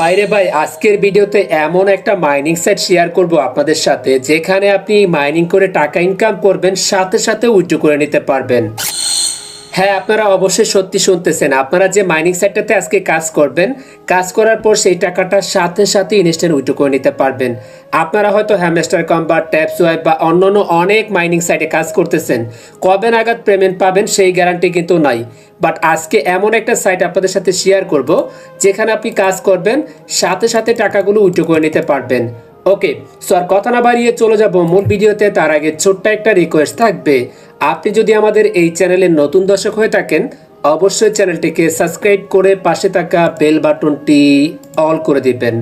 বাইরে ভাই আজকের ভিডিওতে এমন একটা মাইনিং সাইট শেয়ার করব আপনাদের সাথে যেখানে আপনি মাইনিং করে টাকা ইনকাম করবেন সাথে সাথে উইথড্র করে নিতে পারবেন। হ্যাঁ, আপনারা অবশ্যই সত্যি শুনতেছেন। আপনারা যে মাইনিং সাইটটাতে আজকে কাজ করবেন, কাজ করার পর সেই টাকাটা সাথে সাথে ইনস্ট্যান্ট উইথড্র করে নিতে পারবেন। আপনারা হয়তো হ্যামস্টার কম বা ট্যাপসোয়াইপ বা অন্যান্য অনেক মাইনিং সাইটে কাজ করতেছেন, কবে নাগাদ পেমেন্ট পাবেন সেই গ্যারান্টি কিন্তু নাই। বাট আজকে এমন একটা সাইট আপনাদের সাথে শেয়ার করব যেখানে আপনি কাজ করবেন সাথে সাথে টাকাগুলো উইথড্র করে নিতে পারবেন। ওকে, সো আর কথা না বাড়িয়ে চলে যাব মূল ভিডিওতে। তার আগে ছোট্ট একটা রিকোয়েস্ট থাকবে, আপনি যদি আমাদের এই চ্যানেলের নতুন দর্শক হয়ে থাকেন অবশ্যই চ্যানেলটিকে সাবস্ক্রাইব করে পাশে থাকা বেল বাটনটি অল করে দিবেন।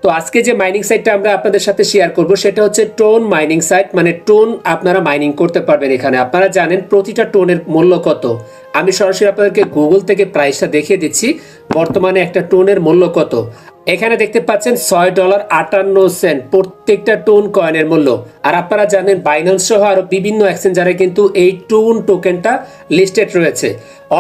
তো আজকে যে মাইনিং সাইটটা আমরা আপনাদের সাথে শেয়ার করব সেটা হচ্ছে টোন মাইনিং সাইট, মানে টোন আপনারা মাইনিং করতে পারবেন এখানে। আপনারা জানেন প্রতিটা টোনের মূল্য কত। আমি সরাসরি আপনাদেরকে গুগল থেকে প্রাইসটা দেখিয়ে দিচ্ছি বর্তমানে একটা টোনের মূল্য কত। এখানে দেখতে পাচ্ছেন $6.58 প্রত্যেকটা টোন কয়েনের মূল্য। আর আপনারা জানেন বাইন্যান্স সহ আরো বিভিন্ন এক্সচেঞ্জারে কিন্তু এই টোন টোকেনটা লিস্টেড রয়েছে।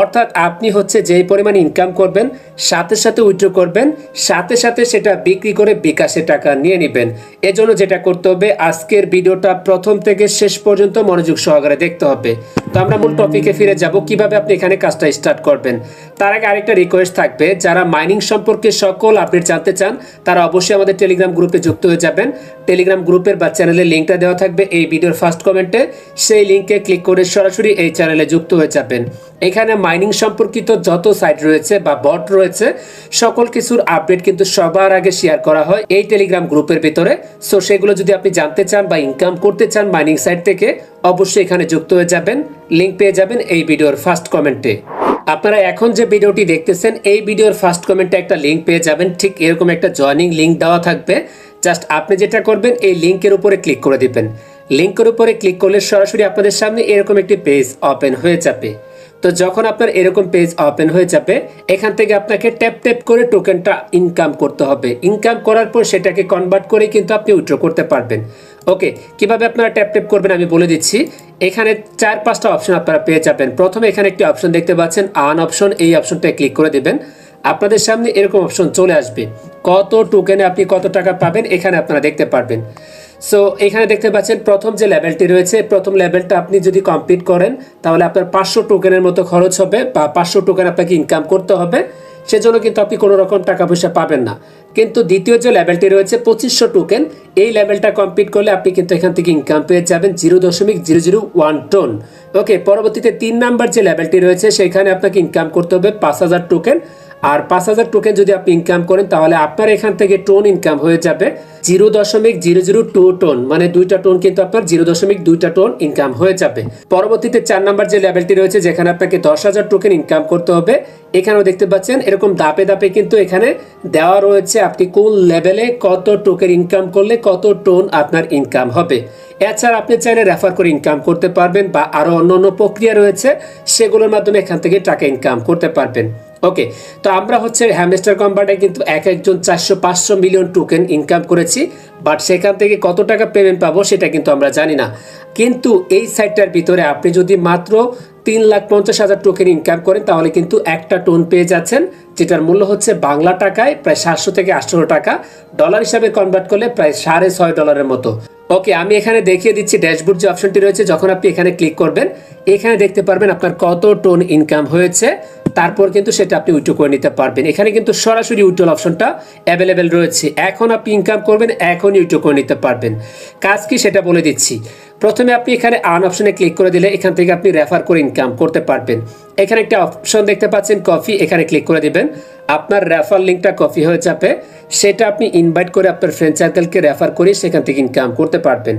অর্থাৎ আপনি হচ্ছে যেই পরিমাণ ইনকাম করবেন সাথে সাথে উইথড্র করবেন, সাথে সাথে সেটা বিক্রি করে বিকাশে টাকা নিয়ে নেবেন। এজন্য যেটা করতে হবে, আজকের ভিডিওটা প্রথম থেকে শেষ পর্যন্ত মনোযোগ সহকারে দেখতে হবে। তো আমরা মূল টপিকে ফিরে যাব, কিভাবে আপনি এখানে কাজটা স্টার্ট করবেন। তার আগে আরেকটা রিকোয়েস্ট থাকবে, যারা মাইনিং সম্পর্কে সকল আপডেট জানতে চান তারা অবশ্যই আমাদের টেলিগ্রাম গ্রুপে যুক্ত হয়ে যাবেন। টেলিগ্রাম গ্রুপের বা চ্যানেলের লিঙ্কটা দেওয়া থাকবে এই ভিডিওর ফার্স্ট কমেন্টে। সেই লিঙ্কে ক্লিক করে সরাসরি এই চ্যানেলে যুক্ত হয়ে যাবেন। এখানে মাইনিং সম্পর্কিত যত সাইট রয়েছে বা বট রয়েছে সকল কিছুর আপডেট কিন্তু সবার আগে শেয়ার করা হয় এই টেলিগ্রাম গ্রুপের ভিতরে। সো সেগুলো যদি আপনি জানতে চান বা ইনকাম করতে চান মাইনিং সাইট থেকে অবশ্যই এখানে যুক্ত হয়ে যাবেন। লিঙ্ক পেয়ে যাবেন এই ভিডিওর ফার্স্ট কমেন্টে। আপনারা এখন যে ভিডিওটি দেখতেছেন এই ভিডিওর ফার্স্ট কমেন্টে একটা লিঙ্ক পেয়ে যাবেন, ঠিক এরকম একটা জয়নিং লিঙ্ক দেওয়া থাকবে। জাস্ট আপনি যেটা করবেন এই লিঙ্কের উপরে ক্লিক করে দিবেন। লিঙ্কের উপরে ক্লিক করলে সরাসরি আপনাদের সামনে এরকম একটি পেজ ওপেন হয়ে যাবে। তো যখন আপনার এরকম পেজ ওপেন হয়ে যাবে এখান থেকে আপনাকে ট্যাপ ট্যাপ করে টোকেনটা ইনকাম করতে হবে। ইনকাম করার পর সেটাকে কনভার্ট করে কিন্তু আপনি উইথড্র করতে পারবেন। ওকে, কিভাবে আপনারা ট্যাপ ট্যাপ করবেন আমি বলে দিচ্ছি। এখানে 4-5টা অপশন আপনারা পেয়ে যাবেন। প্রথমে এখানে একটি অপশন দেখতে পাচ্ছেন আর্ন অপশন, এই অপশনটায় ক্লিক করে দিবেন। আপনাদের সামনে এরকম অপশন চলে আসবে, কত টোকেনে আপনি কত টাকা পাবেন এখানে আপনারা দেখতে পারবেন। সো এখানে দেখতে পাচ্ছেন প্রথম যে লেভেলটি রয়েছে, প্রথম লেভেলটা আপনি যদি কমপ্লিট করেন তাহলে আপনার 500 টোকেনের মতো খরচ হবে বা 500 টোকেন আপনাকে ইনকাম করতে হবে। সেজন্য কিন্তু আপনি কোনো রকম টাকা পয়সা পাবেন না। কিন্তু দ্বিতীয় যে লেভেলটি রয়েছে 2500 টোকেন, এই লেভেলটা কমপ্লিট করলে আপনি কিন্তু এখান থেকে ইনকাম পেয়ে যাবেন 0.001 টোন। ওকে, পরবর্তীতে 3 নাম্বার যে লেভেলটি রয়েছে সেখানে আপনাকে ইনকাম করতে হবে 5000 টোকেন। আর 5000 টোকেন যদি আপনি ইনকাম করেন তাহলে আপনার এখান থেকে টোন ইনকাম হয়ে যাবে 0.002 টোন, মানে 2টা টোন কিন্তু আপনার 0.2টা টোন ইনকাম হয়ে যাবে। পরবর্তীতে 4 নাম্বার যে লেভেলটি রয়েছে যেখানে আপনাকে 10,000 টোকেন ইনকাম করতে হবে। এখানেও দেখতে পাচ্ছেন এরকম ধাপে ধাপে কিন্তু এখানে দেওয়া রয়েছে আপনি কোন লেভেলে কত টোকেন ইনকাম করলে কত টোন আপনার ইনকাম হবে। এছাড়া আপনি চাইলে রেফার করে ইনকাম করতে পারবেন বা আরো অন্যান্য প্রক্রিয়া রয়েছে সেগুলোর মাধ্যমে এখান থেকে টাকা ইনকাম করতে পারবেন। ওকে, তো আমরা হচ্ছে হ্যামস্টার কম্বাটে কিন্তু একজন 400-500 মিলিয়ন টোকেন ইনকাম করেছি, বাট সেখান থেকে কত টাকা পেমেন্ট পাবো সেটা কিন্তু আমরা জানি না। কিন্তু এই সাইটটার ভিতরে আপনি যদি মাত্র 3,50,000 টোকেন ইনকাম করেন তাহলে কিন্তু একটা টোন পেয়ে যাচ্ছেন, যেটার মূল্য হচ্ছে বাংলা টাকায় প্রায় 700 থেকে 800 টাকা, ডলার হিসাবে কনভার্ট করলে প্রায় $6.5 মতো। ওকে, আমি এখানে দেখিয়ে দিচ্ছি ড্যাশবোর্ড যে অপশনটি রয়েছে। যখন আপনি এখানে ক্লিক করবেন এখানে দেখতে পারবেন আপনার কত টোন ইনকাম হয়েছে, তারপর কিন্তু সেটা আপনি উইথড্র করে নিতে পারবেন। এখানে কিন্তু সরাসরি উইথড্রল অপশনটা অ্যাভেলেবেল রয়েছে। এখন আপনি ইনকাম করবেন, এখনই উইথড্র করে নিতে পারবেন। কাজ কি সেটা বলে দিচ্ছি। প্রথমে আপনি এখানে আর্ন অপশনে ক্লিক করে দিলে এখান থেকে আপনি রেফার করে ইনকাম করতে পারবেন। এখানে একটা অপশন দেখতে পাচ্ছেন কফি, এখানে ক্লিক করে দিবেন। আপনার রেফার লিঙ্কটা কপি হয়ে যাবে, সেটা আপনি ইনভাইট করে আপনার ফ্রেন্ড সার্কেলকে রেফার করে সেখান থেকে ইনকাম করতে পারবেন।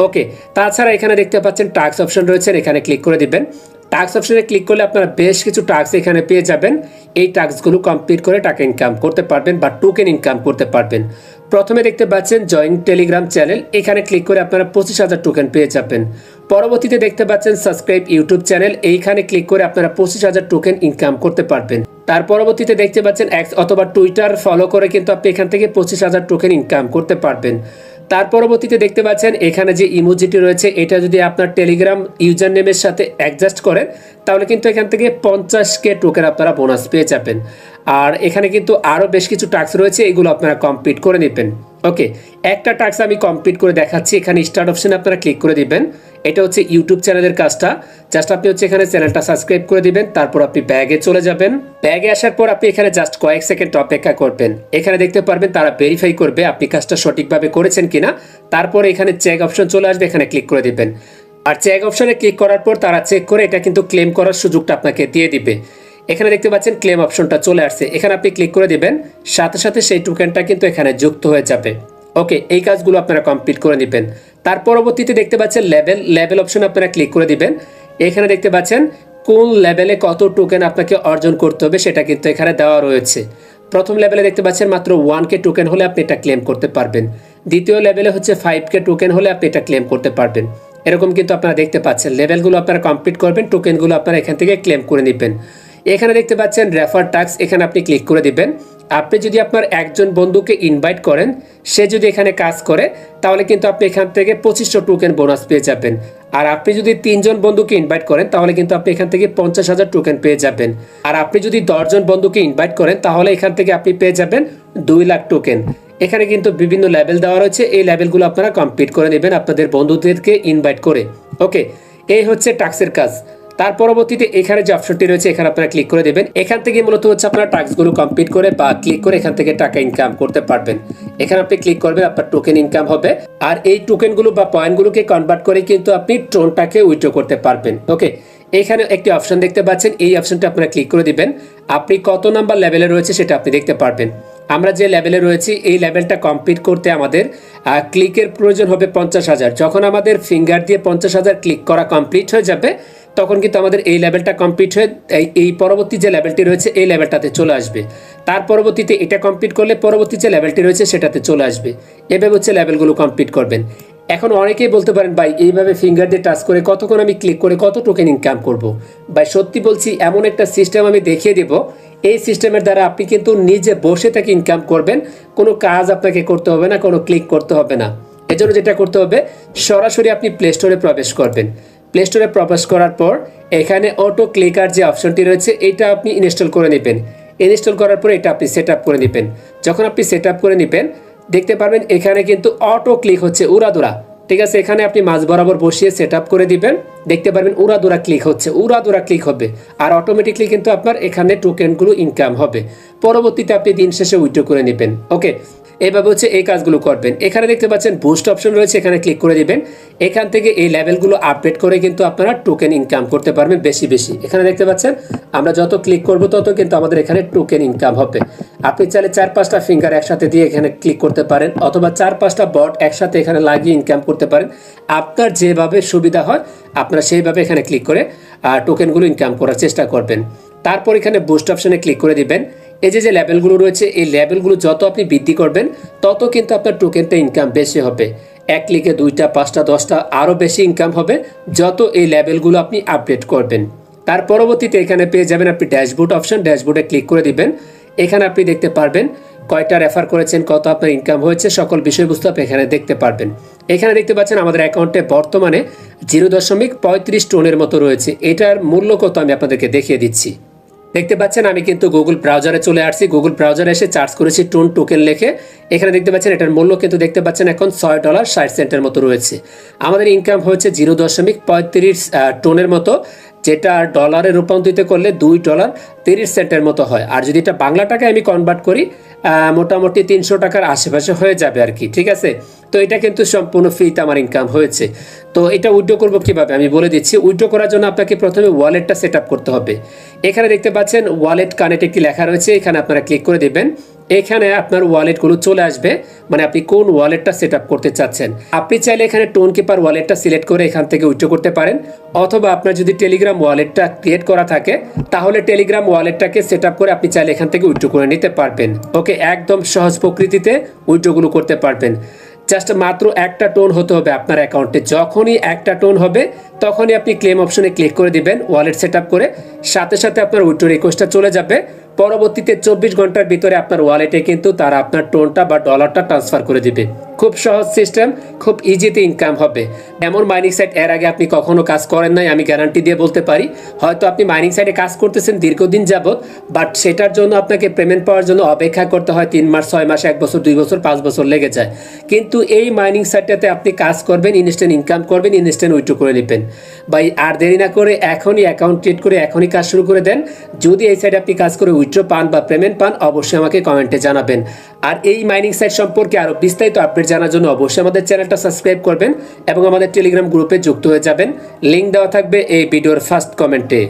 ওকে, তাছাড়া এখানে দেখতে পাচ্ছেন টাস্ক অপশন রয়েছে, এখানে ক্লিক করে দিবেন। টাস্ক অপশনে ক্লিক করলে আপনারা বেশ কিছু টাস্ক এখানে পেয়ে যাবেন। এই টাস্কগুলো কমপ্লিট করে টাকা ইনকাম করতে পারবেন বা টোকেন ইনকাম করতে পারবেন। প্রথমে দেখতে পাচ্ছেন জয়েন টেলিগ্রাম চ্যানেল, এখানে ক্লিক করে আপনারা 25,000 টোকেন পেয়ে যাবেন। পরবর্তীতে দেখতে পাচ্ছেন সাবস্ক্রাইব ইউটিউব চ্যানেল, এইখানে ক্লিক করে আপনারা 25,000 টোকেন ইনকাম করতে পারবেন। তার পরবর্তীতে দেখতে পাচ্ছেন এক্স অথবা টুইটার ফলো করে কিন্তু আপনি এখান থেকে 25,000 টোকেন ইনকাম করতে পারবেন। তার পরবর্তীতে দেখতে পাচ্ছেন এখানে যে ইমোজিটি রয়েছে এটা যদি আপনার টেলিগ্রাম ইউজার নেমের সাথে অ্যাডজাস্ট করেন তাহলে কিন্তু এখান থেকে 50K টোকেন আপনারা বোনাস পেয়ে যাবেন। আর এখানে কিন্তু আরও বেশ কিছু টাস্ক রয়েছে, এগুলো আপনারা কমপ্লিট করে নেবেন। ওকে, একটা টাস্ক আমি কমপ্লিট করে দেখাচ্ছি। এখানে স্টার্ট অপশনে আপনারা ক্লিক করে দিবেন। এটা হচ্ছে ইউটিউব চ্যানেলের কাজটা। জাস্ট আপনি হচ্ছে এখানে চ্যানেলটা সাবস্ক্রাইব করে দিবেন, তারপর আপনি ব্যাগে চলে যাবেন। ব্যাগে আসার পর আপনি এখানে জাস্ট কয়েক সেকেন্ড অপেক্ষা করবেন। এখানে দেখতে পারবেন তারা ভেরিফাই করবে আপনি কাজটা সঠিকভাবে করেছেন কিনা। তারপর এখানে চেক অপশন চলে আসবে, এখানে ক্লিক করে দিবেন। আর চেক অপশনে ক্লিক করার পর তারা চেক করে এটা কিন্তু ক্লেম করার সুযোগটা আপনাকে দিয়ে দিবে। এখানে দেখতে পাচ্ছেন ক্লেম অপশনটা চলে আসছে, এখানে আপনি ক্লিক করে দিবেন, সাথে সাথে সেই টোকেনটা কিন্তু এখানে যুক্ত হয়ে যাবে। ওকে, এই কাজগুলো আপনারা কমপ্লিট করে নেবেন। তার পরবর্তীতে দেখতে পাচ্ছেন লেভেল অপশন আপনারা ক্লিক করে দিবেন। এখানে দেখতে পাচ্ছেন কোন লেভেলে কত টোকেন আপনাকে অর্জন করতে হবে সেটা কিন্তু এখানে দেওয়া রয়েছে। প্রথম লেভেলে দেখতে পাচ্ছেন মাত্র 1K টোকেন হলে আপনি এটা ক্লেম করতে পারবেন। দ্বিতীয় লেভেলে হচ্ছে 5K টোকেন হলে আপনি এটা ক্লেম করতে পারবেন। এরকম কিন্তু আপনারা দেখতে পাচ্ছেন লেভেলগুলো আপনারা কমপ্লিট করবেন, টোকেনগুলো আপনারা এখান থেকে ক্লেম করে নেবেন। এখানে দেখতে পাচ্ছেন রেফার টাস্ক, এখানে আপনি ক্লিক করে দিবেন। আপনি যদি আপনার একজন বন্ধুকে ইনভাইট করেন, সে যদি এখানে কাজ করে তাহলে কিন্তু আপনি এখান থেকে 2500 টোকেন বোনাস পেয়ে যাবেন। আর আপনি যদি 3 জন বন্ধুকে ইনভাইট করেন তাহলে কিন্তু আপনি এখান থেকে 50,000 টোকেন পেয়ে যাবেন। আর আপনি যদি 10 জন বন্ধুকে ইনভাইট করেন তাহলে এখান থেকে আপনি পেয়ে যাবেন 2 লাখ টোকেন। এখানে কিন্তু বিভিন্ন লেভেল দেওয়া রয়েছে, এই লেভেলগুলো আপনারা কমপ্লিট করে নেবেন আপনাদের বন্ধুদেরকে ইনভাইট করে। ওকে, এই হচ্ছে টাস্কের কাজ। তার পরবর্তীতে এখানে যে অপশনটি রয়েছে এখানে আপনারা ক্লিক করে দেবেন। এখান থেকে মূলত হচ্ছে আপনারা টাস্কগুলো কমপ্লিট করে বা ক্লিক করে এখান থেকে টাকা ইনকাম করতে পারবেন। এখানে আপনি ক্লিক করবেন, আপনার টোকেন ইনকাম হবে। আর এই টোকেনগুলো বা পয়েন্টগুলোকে কনভার্ট করে কিন্তু আপনি ট্রোনটাকে উইথড্র করতে পারবেন। ওকে, এখানে একটি অপশন দেখতে পাচ্ছেন, এই অপশনটা আপনারা ক্লিক করে দিবেন। আপনি কত নাম্বার লেভেলে রয়েছে সেটা আপনি দেখতে পারবেন। আমরা যে লেভেলে রয়েছি এই লেভেলটা কমপ্লিট করতে আমাদের ক্লিকের প্রয়োজন হবে 50,000। যখন আমাদের ফিঙ্গার দিয়ে 50,000 ক্লিক করা কমপ্লিট হয়ে যাবে তখন কিন্তু আমাদের এই লেভেলটা কমপ্লিট হয়ে এই পরবর্তী যে লেভেলটি রয়েছে এই লেভেলটাতে চলে আসবে। তার পরবর্তীতে এটা কমপ্লিট করলে পরবর্তী যে লেভেলটি রয়েছে সেটাতে চলে আসবে। এভাবে হচ্ছে লেভেলগুলো কমপ্লিট করবেন। এখন অনেকেই বলতে পারেন ভাই এইভাবে ফিঙ্গার দিয়ে টাচ করে কতক্ষণ আমি ক্লিক করে কত টোকেন ইনকাম করব। ভাই সত্যি বলছি এমন একটা সিস্টেম আমি দেখিয়ে দেব, এই সিস্টেমের দ্বারা আপনি কিন্তু নিজে বসে থেকে ইনকাম করবেন। কোনো কাজ আপনাকে করতে হবে না, কোনো ক্লিক করতে হবে না। এজন্য যেটা করতে হবে সরাসরি আপনি প্লে স্টোরে প্রবেশ করবেন। প্লে স্টোরে প্রবেশ করার পর এখানে অটো ক্লিকার যে অপশনটি রয়েছে এটা আপনি ইনস্টল করে নেবেন। ইনস্টল করার পর এটা আপনি সেট আপ করে নেবেন। যখন আপনি সেট আপ করে নেবেন দেখতে পারবেন এখানে কিন্তু অটো ক্লিক হচ্ছে উড়াদুরা। ঠিক আছে, এখানে আপনি মাঝ বরাবর বসিয়ে সেট আপ করে দিবেন। দেখতে পারবেন উড়াদুরা ক্লিক হচ্ছে, উড়াদুরা ক্লিক হবে আর অটোমেটিকলি কিন্তু আপনার এখানে টোকেনগুলো ইনকাম হবে। পরবর্তীতে আপনি দিন শেষে উইথড্র করে নেবেন। ওকে, এইভাবে হচ্ছে এই কাজগুলো করবেন। এখানে দেখতে পাচ্ছেন বুস্ট অপশন রয়েছে, এখানে ক্লিক করে দিবেন। এখান থেকে এই লেভেলগুলো আপডেট করে কিন্তু আপনারা টোকেন ইনকাম করতে পারবেন বেশি বেশি। এখানে দেখতে পাচ্ছেন আমরা যত ক্লিক করব তত কিন্তু আমাদের এখানে টোকেন ইনকাম হবে। আপনি চাইলে 4-5টা ফিঙ্গার একসাথে দিয়ে এখানে ক্লিক করতে পারেন অথবা 4-5টা বট একসাথে এখানে লাগিয়ে ইনকাম করতে পারেন। আপনার যেভাবে সুবিধা হয় আপনারা সেইভাবে এখানে ক্লিক করে টোকেনগুলো ইনকাম করার চেষ্টা করবেন। তারপর এখানে বুস্ট অপশনে ক্লিক করে দিবেন। এই যে লেভেলগুলো রয়েছে এই লেভেলগুলো যত আপনি বৃদ্ধি করবেন তত কিন্তু আপনার টোকেনটা ইনকাম বেশি হবে। এক ক্লিকে 2টা 5টা 10টা আরও বেশি ইনকাম হবে যত এই লেভেলগুলো আপনি আপডেট করবেন। তার পরবর্তীতে এখানে পেয়ে যাবেন আপনি ড্যাশবোর্ড অপশন, ড্যাশবোর্ডে ক্লিক করে দিবেন। এখানে আপনি দেখতে পারবেন কয়টা রেফার করেছেন, কত আপনার ইনকাম হয়েছে, সকল বিষয়বস্তু আপনি এখানে দেখতে পারবেন। এখানে দেখতে পাচ্ছেন আমাদের অ্যাকাউন্টে বর্তমানে 0.35 টোনের মতো রয়েছে। এটার মূল্য কত আমি আপনাদেরকে দেখিয়ে দিচ্ছি। দেখতে পাচ্ছেন আমি কিন্তু গুগল ব্রাউজারে চলে আসছি। গুগল ব্রাউজারে এসে সার্চ করেছি টোন টোকেন লিখে। এখানে দেখতে পাচ্ছেন এটার মূল্য কিন্তু দেখতে পাচ্ছেন এখন $6.60 মতো রয়েছে। আমাদের ইনকাম হয়েছে 0.35 টোনের মতো, যেটা ডলারে রূপান্তরিত করলে $2.30 মতো হয়। আর যদি এটা বাংলা টাকায় আমি কনভার্ট করি মোটামুটি 300 টাকার আশেপাশে হয়ে যাবে আর কি। ঠিক আছে, তো এটা কিন্তু সম্পূর্ণ ফ্রিতে আমার ইনকাম হয়েছে। তো এটা উইথড্র করবো কিভাবে আমি বলে দিচ্ছি। উইথড্র করার জন্য আপনাকে প্রথমে ওয়ালেটটা সেট আপ করতে হবে। এখানে দেখতে পাচ্ছেন ওয়ালেট কানেক্ট একটি লেখা রয়েছে, এখানে আপনারা ক্লিক করে দেবেন। এখানে আপনার ওয়ালেটগুলো চলে আসবে, মানে আপনি কোন ওয়ালেটটা সেট আপ করতে চাচ্ছেন। আপনি চাইলে এখানে টোন কিপার ওয়ালেটটা সিলেক্ট করে এখান থেকে উইথড্র করতে পারেন, অথবা আপনার যদি টেলিগ্রাম ওয়ালেটটা ক্রিয়েট করা থাকে তাহলে টেলিগ্রাম ওয়ালেটটাকে সেট আপ করে আপনি চাইলে এখান থেকে উইথড্র করে নিতে পারবেন। ওকে, একদম সহজ প্রকৃতিতে উইথড্রগুলো করতে পারবেন। জাস্ট মাত্র একটা টোন হতে হবে আপনার অ্যাকাউন্টে। যখনই একটা টোন হবে তখনই আপনি ক্লেম অপশনে ক্লিক করে দিবেন ওয়ালেট সেট আপ করে, সাথে সাথে আপনার উইথড্র রিকোয়েস্টটা চলে যাবে। পরবর্তীতে 24 ঘন্টার ভিতরে আপনার ওয়ালেটে কিন্তু তারা আপনার টোনটা বা ডলারটা ট্রান্সফার করে দিবে। খুব সহজ সিস্টেম, খুব ইজিতে ইনকাম হবে। এমন মাইনিং সাইট এর আগে আপনি কখনো কাজ করেন নাই, আমি গ্যারান্টি দিয়ে বলতে পারি। হয়তো আপনি মাইনিং সাইটে কাজ করতেছেন দীর্ঘদিন যাবত, বাট সেটার জন্য আপনাকে পেমেন্ট পাওয়ার জন্য অপেক্ষা করতে হয় 3 মাস, 6 মাস, 1 বছর, 2 বছর, 5 বছর লেগে যায়। কিন্তু এই মাইনিং সাইটটাতে আপনি কাজ করবেন, ইনস্ট্যান্ট ইনকাম করবেন, ইনস্ট্যান্ট উইথড্র করে নেবেন। ভাই আর দেরি না করে এখনই অ্যাকাউন্ট ক্রিয়েট করে এখনই কাজ শুরু করে দেন। যদি এই সাইটে আপনি কাজ করে উইথড্র পান বা পেমেন্ট পান, অবশ্যই আমাকে কমেন্টে জানাবেন। আর এই মাইনিং সাইট সম্পর্কে আরও বিস্তারিত আপডেট জানার জন্য অবশ্যই আমাদের চ্যানেলটা সাবস্ক্রাইব করবেন এবং আমাদের টেলিগ্রাম গ্রুপে যুক্ত হয়ে যাবেন। লিঙ্ক দেওয়া থাকবে এই ভিডিওর ফার্স্ট কমেন্টে।